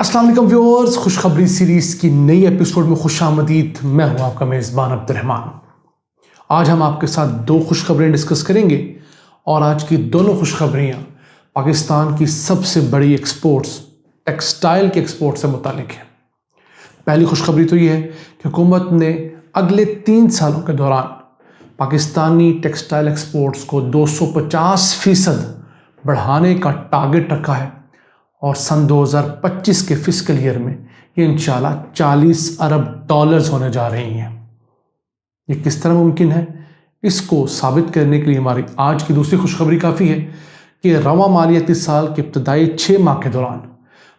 अस्सलाम वालेकुम व्यूअर्स, खुशखबरी सीरीज़ की नई एपिसोड में खुश आमदीद। मैं हूं आपका मेज़बान अब्दुर्रहमान। आज हम आपके साथ दो खुशखबरें डिस्कस करेंगे और आज की दोनों खुशखबरियां पाकिस्तान की सबसे बड़ी एक्सपोर्ट्स टेक्सटाइल के एक्सपोर्ट से मुतालिक है। पहली खुशखबरी तो ये है कि हुकूमत ने अगले 3 सालों के दौरान पाकिस्तानी टेक्सटाइल एक्सपोर्ट्स को 250% बढ़ाने का टारगेट रखा है और सन 2025 के फिस्कल ईयर में ये इंशाल्लाह 40 अरब डॉलर्स होने जा रही हैं। ये किस तरह मुमकिन है, इसको साबित करने के लिए हमारी आज की दूसरी खुशखबरी काफ़ी है कि रवां मालियाती साल के इब्तदाई 6 माह के दौरान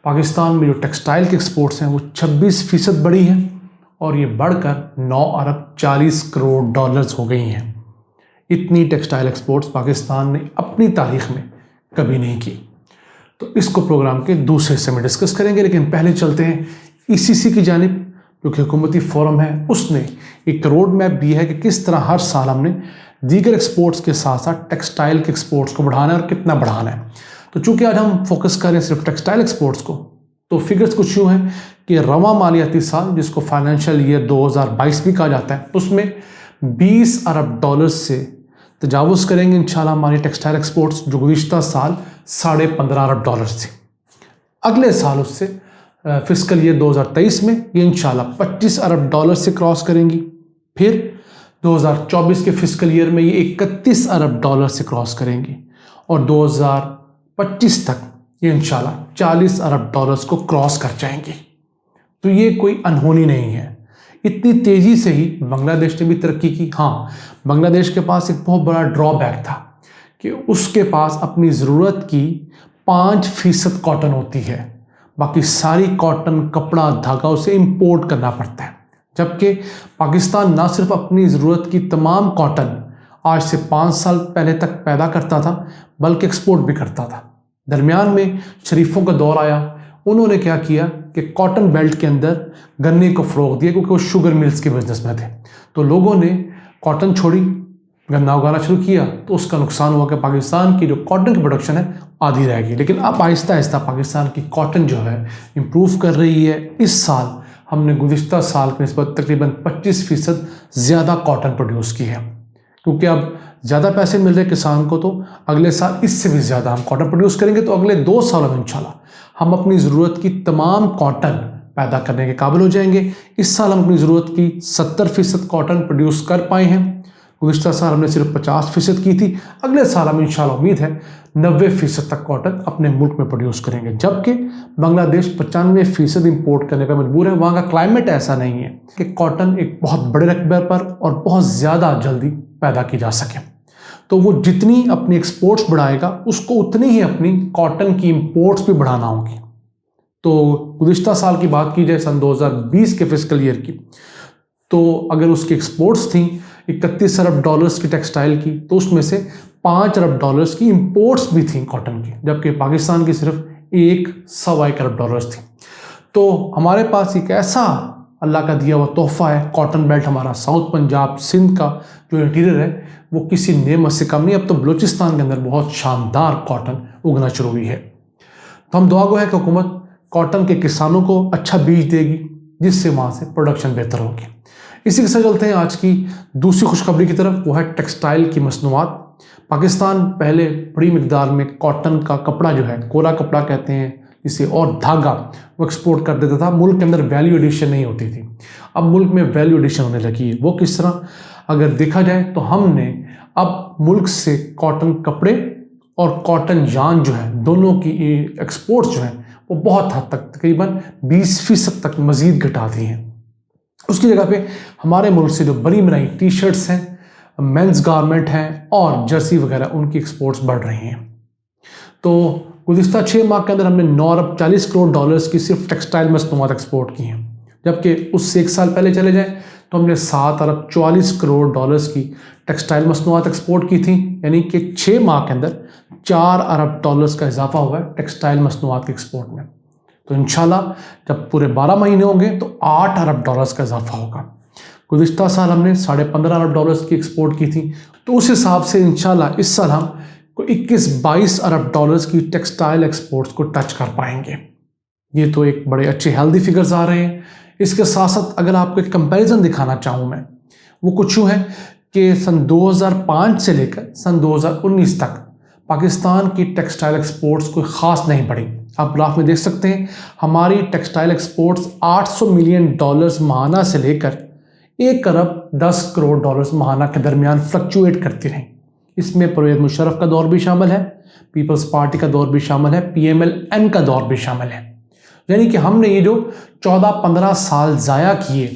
पाकिस्तान में जो टेक्सटाइल के एक्सपोर्ट्स हैं वो 26% बढ़ी हैं और ये बढ़कर 9 अरब 40 करोड़ डॉलर्स हो गई हैं। इतनी टेक्सटाइल एक्सपोर्ट्स पाकिस्तान ने अपनी तारीख में कभी नहीं की। तो इसको प्रोग्राम के दूसरे हिस्से में डिस्कस करेंगे, लेकिन पहले चलते हैं ईसीसी की जानिब, जो कि हुकूमती फोरम है। उसने एक रोड मैप दिया है कि किस तरह हर साल हमने दीगर एक्सपोर्ट्स के साथ साथ टेक्सटाइल के एक्सपोर्ट्स को बढ़ाना है और कितना बढ़ाना है। तो चूंकि आज हम फोकस करें सिर्फ टेक्सटाइल एक्सपोर्ट्स को, तो फिगर्स कुछ यूँ हैं कि रवां मालियाती साल, जिसको फाइनेंशियल ईयर 2022 भी कहा जाता है, उसमें 20 अरब डॉलर्स से तजावुज़ करेंगे इंशाल्लाह हमारी टेक्सटाइल एक्सपोर्ट्स, जो गुज़िश्ता साल 15.5 अरब डॉलर्स थी। अगले साल उससे फिस्कल ईयर 2023 में ये इंशाल्लाह 25 अरब डॉलर से क्रॉस करेंगी। फिर 2024 के फिस्कल ईयर में ये 31 अरब डॉलर से क्रॉस करेंगी और 2025 तक ये इंशाल्लाह 40 अरब डॉलर्स को क्रॉस कर जाएंगी। तो ये कोई अनहोनी नहीं है। इतनी तेज़ी से ही बांग्लादेश ने भी तरक्की की। हाँ, बांग्लादेश के पास एक बहुत बड़ा ड्रॉबैक था कि उसके पास अपनी ज़रूरत की 5% कॉटन होती है, बाकी सारी कॉटन, कपड़ा, धागा उसे इंपोर्ट करना पड़ता है। जबकि पाकिस्तान ना सिर्फ अपनी ज़रूरत की तमाम कॉटन आज से 5 साल पहले तक पैदा करता था, बल्कि एक्सपोर्ट भी करता था। दरमियान में शरीफों का दौर आया, उन्होंने क्या किया कि कॉटन बेल्ट के अंदर गन्ने को फ़रोग़ दिया, क्योंकि वो शुगर मिल्स के बिज़नेस में थे। तो लोगों ने कॉटन छोड़ी, गन्ना उगाना शुरू किया, तो उसका नुकसान हुआ कि पाकिस्तान की जो कॉटन की प्रोडक्शन है आधी रह गई। लेकिन अब आहिस्ता आहिस्ता पाकिस्तान की कॉटन जो है इम्प्रूव कर रही है। इस साल हमने गुज़िश्ता साल की निस्बत तकरीबन 25% ज़्यादा कॉटन प्रोड्यूस की है, क्योंकि अब ज़्यादा पैसे मिल रहे किसान को। तो अगले साल इससे भी ज़्यादा हम कॉटन प्रोड्यूस करेंगे। तो अगले 2 सालों में इंशाल्लाह हम अपनी ज़रूरत की तमाम कॉटन पैदा करने के काबिल हो जाएंगे। इस साल हम अपनी ज़रूरत की 70% कॉटन प्रोड्यूस कर पाए हैं। गुज़िश्ता साल हमने सिर्फ 50% की थी। अगले साल हम इंशाल्लाह उम्मीद है 90% तक कॉटन अपने मुल्क में प्रोड्यूस करेंगे। जबकि बांग्लादेश 95% इंपोर्ट करने पर मजबूर है। वहाँ का क्लाइमेट ऐसा नहीं है कि कॉटन एक बहुत बड़े रकबे पर और बहुत ज़्यादा जल्दी पैदा की जा सके। तो वो जितनी अपनी एक्सपोर्ट्स बढ़ाएगा, उसको उतनी ही अपनी कॉटन की इंपोर्ट्स भी बढ़ाना होगी। तो गुज़िश्ता साल की बात की जाए, सन 2020 के फिस्कल ईयर की, तो अगर उसकी एक्सपोर्ट्स थी 31 अरब डॉलर्स की टेक्सटाइल की, तो उसमें से 5 अरब डॉलर्स की इंपोर्ट्स भी थी कॉटन की, जबकि पाकिस्तान की सिर्फ 1.25 अरब डॉलर्स थी। तो हमारे पास एक ऐसा अल्लाह का दिया हुआ तोहफ़ा है कॉटन बेल्ट। हमारा साउथ पंजाब, सिंध का जो इंटीरियर है वो किसी नेमत से कम नहीं। अब तो बलूचिस्तान के अंदर बहुत शानदार कॉटन उगना शुरू हुई है। तो हम दुआ गो है कि हुकूमत कॉटन के किसानों को अच्छा बीज देगी, जिससे वहाँ से प्रोडक्शन बेहतर होगी। इसी के साथ चलते हैं आज की दूसरी खुशखबरी की तरफ, वो है टेक्सटाइल की मसनूआत। पाकिस्तान पहले बड़ी मिकदार में कॉटन का कपड़ा जो है, कोरा कपड़ा कहते हैं इसे, और धागा वो एक्सपोर्ट कर देता था। मुल्क के अंदर वैल्यू एडिशन नहीं होती थी। अब मुल्क में वैल्यू एडिशन होने लगी है। वो किस तरह, अगर देखा जाए तो हमने अब मुल्क से कॉटन कपड़े और कॉटन यार्न जो है, दोनों की एक्सपोर्ट्स जो हैं वो बहुत हद तक तकरीबन 20% तक मज़ीद घटा दी हैं। उसकी जगह पे हमारे मुल्क से जो बनी बनाई टी शर्ट्स हैं, मेंस गारमेंट हैं और जर्सी वगैरह, उनकी एक्सपोर्ट्स बढ़ रही हैं। तो गुज़िश्ता 6 माह के अंदर हमने 9 अरब 40 करोड़ डॉलर्स की सिर्फ टेक्सटाइल मसनूआत एक्सपोर्ट की हैं। जबकि उससे 1 साल पहले चले जाएँ तो हमने 7 अरब 44 करोड़ डॉलर्स की टेक्सटाइल मसनूआत एक्सपोर्ट की थी। यानी कि 6 माह के अंदर 4 अरब डॉलर्स का इजाफा हुआ है टेक्सटाइल मसनूआत के एक्सपोर्ट में। तो इंशाल्लाह जब पूरे 12 महीने होंगे तो 8 अरब डॉलर्स का इजाफा होगा। गुज़िश्ता साल हमने 15.5 अरब डॉलर्स की एक्सपोर्ट की थी। तो उस हिसाब से इंशाल्लाह इस साल हम 21-22 अरब डॉलर्स की टेक्सटाइल एक्सपोर्ट्स को टच कर पाएंगे। یہ تو ایک بڑے اچھے ہیلدی فگرز آ رہے ہیں۔ اس کے ساتھ ساتھ اگر آپ کو ایک کمپیریزن دکھانا چاہوں میں، وہ کچھ یوں ہے کہ سن 2005 سے لے کر سن 2019 تک پاکستان کی ٹیکسٹائل ایکسپورٹس کوئی خاص نہیں بڑھی۔ آپ گراف میں دیکھ سکتے ہیں ہماری ٹیکسٹائل ایکسپورٹس $800 ملین ماہانہ سے لے کر 1 ارب 10 کروڑ ڈالرز ماہانہ کے درمیان فلکچویٹ کرتی رہیں۔ اس میں پرویز مشرف کا دور بھی شامل ہے، پیپلز پارٹی کا دور بھی شامل ہے، PMLN کا دور بھی شامل ہے۔ یعنی کہ ہم نے یہ جو 14-15 سال ضائع کیے،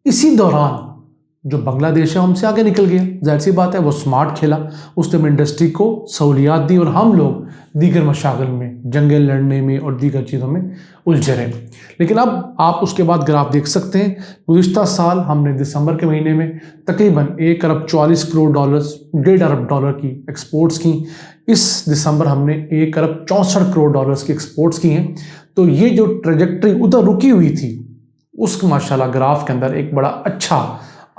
اسی دوران جو بنگلہ دیش ہے ہم سے آگے نکل گیا۔ ظاہر سی بات ہے وہ سمارٹ کھیلا، اس نے انڈسٹری کو سہولیات دی اور ہم لوگ دیگر مشاغل میں، جنگیں لڑنے میں اور دیگر چیزوں میں الجھے رہے۔ لیکن اب آپ اس کے بعد گراف دیکھ سکتے ہیں، گزشتہ سال ہم نے دسمبر کے مہینے میں تقریباً 1 ارب 44 کروڑ ڈالرز، 1.5 ارب ڈالر کی ایکسپورٹس کی۔ اس دسمبر ہم نے 1 ارب 64 کروڑ ڈالرز کی ایکسپورٹس کی ہیں۔ تو یہ جو ٹریجیکٹری ادھر رکی ہوئی تھی، اس کے ماشاءاللہ گراف کے اندر ایک بڑا اچھا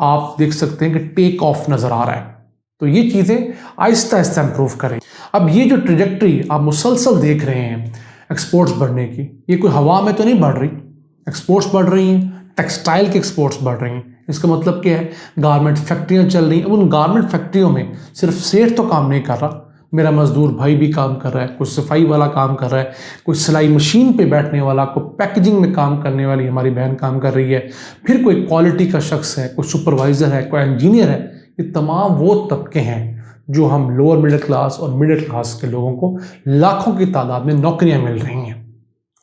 آپ دیکھ سکتے ہیں کہ ٹیک آف نظر آ رہا ہے۔ تو یہ چیزیں آہستہ آہستہ امپروو کریں۔ اب یہ جو ٹریجیکٹری آپ مسلسل دیکھ رہے ہیں ایکسپورٹس بڑھنے کی، یہ کوئی ہوا میں تو نہیں بڑھ رہی، ایکسپورٹس بڑھ رہی ہیں، ٹیکسٹائل کی ایکسپورٹس بڑھ رہی ہیں۔ اس کا مطلب کیا ہے؟ گارمنٹ فیکٹریاں چل رہی ہیں۔ اب ان گارمنٹ فیکٹریوں میں صرف سیٹھ تو کام نہیں کر رہا، میرا مزدور بھائی بھی کام کر رہا ہے، کوئی صفائی والا کام کر رہا ہے، کوئی سلائی مشین پہ بیٹھنے والا، کوئی پیکیجنگ میں کام کرنے والی ہماری بہن کام کر رہی ہے، پھر کوئی کوالٹی کا شخص ہے، کوئی سپروائزر ہے، کوئی انجینئر ہے۔ یہ تمام وہ طبقے ہیں جو ہم لوور مڈل کلاس اور مڈل کلاس کے لوگوں کو لاکھوں کی تعداد میں نوکریاں مل رہی ہیں۔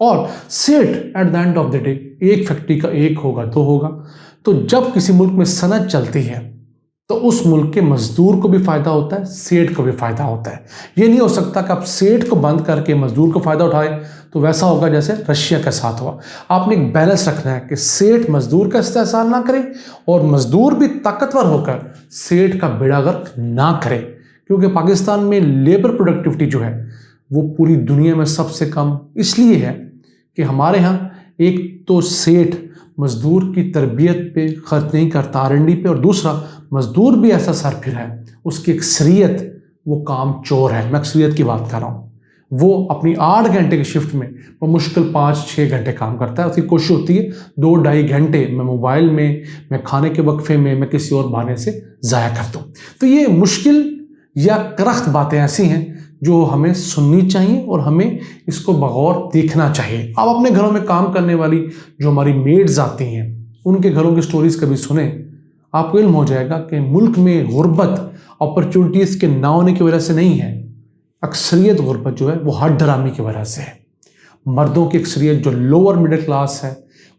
اور set at the end of the day ایک فیکٹری کا 1 ہوگا 2 ہوگا۔ تو جب کسی ملک میں صنعت چلتی ہے تو اس ملک کے مزدور کو بھی فائدہ ہوتا ہے، سیٹ کو بھی فائدہ ہوتا ہے۔ یہ نہیں ہو سکتا کہ آپ سیٹ کو بند کر کے مزدور کو فائدہ اٹھائیں، تو ویسا ہوگا جیسے رشیا کے ساتھ ہوا۔ آپ نے ایک بیلنس رکھنا ہے کہ سیٹ مزدور کا استحصال نہ کرے اور مزدور بھی طاقتور ہو کر سیٹ کا بیڑا غرق نہ کرے، کیونکہ پاکستان میں لیبر پروڈکٹیوٹی جو ہے وہ پوری دنیا میں سب سے کم اس لیے ہے کہ ہمارے ہاں ایک تو سیٹ مزدور کی تربیت پہ خرچ نہیں کرتا، R&D پہ، اور دوسرا مزدور بھی ایسا سر پھر ہے، اس کی اکثریت وہ کام چور ہے۔ میں اکثریت کی بات کر رہا ہوں۔ وہ اپنی 8 گھنٹے کی شفٹ میں وہ مشکل 5-6 گھنٹے کام کرتا ہے۔ اس کی کوشش ہوتی ہے 2-2.5 گھنٹے میں موبائل میں کھانے کے وقفے میں کسی اور بہانے سے ضائع کر دوں۔ تو یہ مشکل یا کرخت باتیں ایسی ہیں جو ہمیں سننی چاہیے اور ہمیں اس کو بغور دیکھنا چاہیے۔ آپ اپنے گھروں میں کام کرنے والی جو ہماری میڈز آتی ہیں، ان کے گھروں کی سٹوریز کبھی سنیں، آپ کو علم ہو جائے گا کہ ملک میں غربت اپرچونٹیز کے نہ ہونے کی وجہ سے نہیں ہے، اکثریت غربت جو ہے وہ ہٹ ڈرامے کی وجہ سے ہے۔ مردوں کی اکثریت جو لوور مڈل کلاس ہے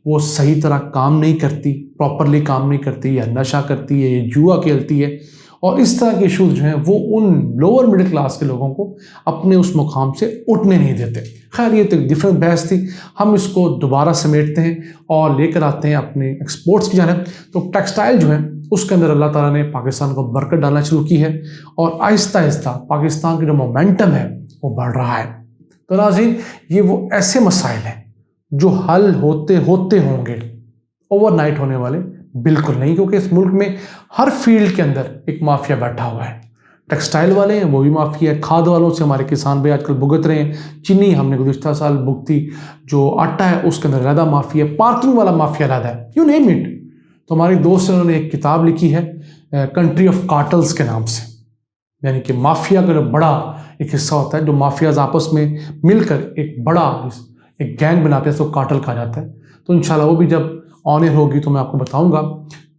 وہ صحیح طرح کام نہیں کرتی، پراپرلی کام نہیں کرتی، یا نشہ کرتی ہے، یا جوا کھیلتی ہے، اور اس طرح کے ایشوز جو ہیں وہ ان لوور مڈل کلاس کے لوگوں کو اپنے اس مقام سے اٹھنے نہیں دیتے۔ خیر یہ تو ایک ڈفرینٹ بحث تھی، ہم اس کو دوبارہ سمیٹتے ہیں اور لے کر آتے ہیں اپنے ایکسپورٹس کی جانب۔ تو ٹیکسٹائل جو ہے اس کے اندر اللہ تعالیٰ نے پاکستان کو برکت ڈالنا شروع کی ہے، اور آہستہ آہستہ پاکستان کی جو مومنٹم ہے وہ بڑھ رہا ہے۔ تو ناظرین، یہ وہ ایسے مسائل ہیں جو حل ہوتے ہوتے ہوں گے، اوور نائٹ ہونے والے بالکل نہیں، کیونکہ اس ملک میں ہر فیلڈ کے اندر ایک مافیا بیٹھا ہوا ہے۔ ٹیکسٹائل والے ہیں وہ بھی مافیا ہے، کھاد والوں سے ہمارے کسان بھی آج کل بھگت رہے ہیں، چینی ہم نے گزشتہ سال بھگتی، جو آٹا ہے اس کے اندر علیحدہ مافیا ہے، پارکنگ والا مافیا علیحدہ ہے، یو نیم اٹ۔ تو ہمارے دوست نے انہوں نے ایک کتاب لکھی ہے کنٹری آف کارٹلز کے نام سے، یعنی کہ مافیا کا جو بڑا ایک حصہ ہوتا ہے، جو مافیاز آپس میں مل کر ایک بڑا ایک گینگ بناتے ہیں، تو کارٹل کہا جاتا ہے۔ تو انشاءاللہ وہ بھی جب آن ایئر ہوگی تو میں آپ کو بتاؤں گا۔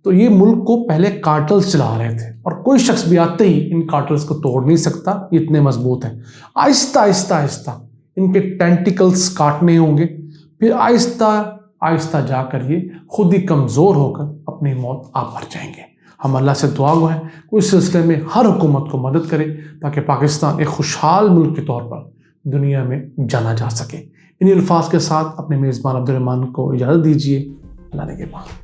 تو یہ ملک کو پہلے کارٹلز چلا رہے تھے، اور کوئی شخص بھی آتے ہی ان کارٹلز کو توڑ نہیں سکتا، یہ اتنے مضبوط ہیں۔ آہستہ آہستہ آہستہ ان کے ٹینٹیکلز کاٹنے ہوں گے، پھر آہستہ آہستہ جا کر یہ خود ہی کمزور ہو کر اپنی موت آپ مر جائیں گے۔ ہم اللہ سے دعا گو ہیں کہ اس سلسلے میں ہر حکومت کو مدد کرے تاکہ پاکستان ایک خوشحال ملک کے طور پر دنیا میں جانا جا سکے۔ انہی الفاظ کے ساتھ اپنے میزبان عبدالرحمان کو اجازت دیجیے۔ اللہ نگہبان۔